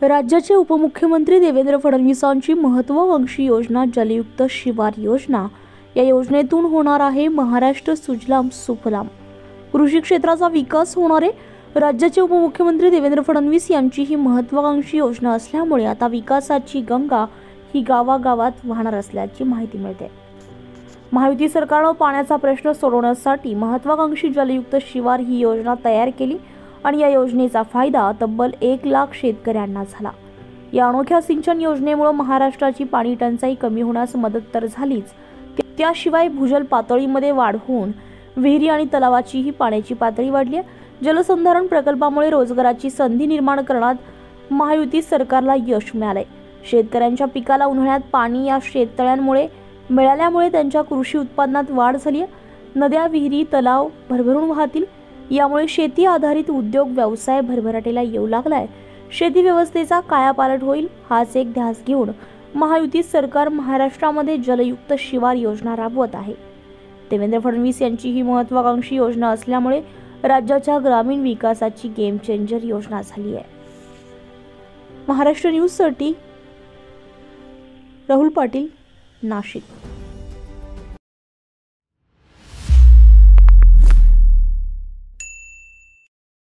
राज्याचे उपमुख्यमंत्री देवेंद्र फडणवीसांची महत्त्वाकांक्षी योजना जलयुक्त शिवार योजना। या योजनेतून होणार आहे महाराष्ट्र सुजलाम सुफलाम, कृषी क्षेत्राचा विकास होणार आहे। राज्याचे उपमुख्यमंत्री देवेंद्र फडणवीस यांची ही महत्त्वाकांक्षी योजना असल्यामुळे आता विकासाची गंगा ही गावागावात वाहणार असल्याची माहिती मिळते। महायुती सरकारने पाण्याचा प्रश्न सोडवण्यासाठी महत्त्वाकांक्षी जलयुक्त शिवार ही योजना तयार केली आणि या योजनेचा फायदा तब्बल 1 लाख शेतकऱ्यांना झाला। या अनोख्या सिंचन योजनेमुळे महाराष्ट्राची पाणी टंचाई कमी होण्यास मदत तर झालीच, त्याशिवाय भूजल पातळीमध्ये वाढ होऊन विहिरी आणि तलावाचीही पाण्याची पातळी वाढली आहे। जलसंधारण प्रकल्पामुळे रोजगाराची संधी निर्माण करण्यात महायुती सरकारला यश मिळाले। शेतकऱ्यांच्या पिकाला उन्हाळ्यात पाणी या शेततळ्यांमुळे मिळाल्यामुळे त्यांच्या कृषी उत्पादनात वाढ झाली आहे। नद्या, विहिरी, तलाव भरभरून वाहतील, यामुळे शेती आधारित उद्योग व्यवसाय भरभराटीला येऊ लागलाय। शेती व्यवस्थेचा कायापालट होईल, हाच एक ध्यास घेऊन महायुती सरकार महाराष्ट्रामध्ये जलयुक्त शिवार योजना राबवत आहे। देवेंद्र फडणवीस यांची ही महत्त्वाकांक्षी योजना असल्यामुळे राज्याच्या ग्रामीण विकासाची गेम चेंजर योजना झाली आहे। महाराष्ट्र न्यूजसाठी राहुल पाटील, नाशिक।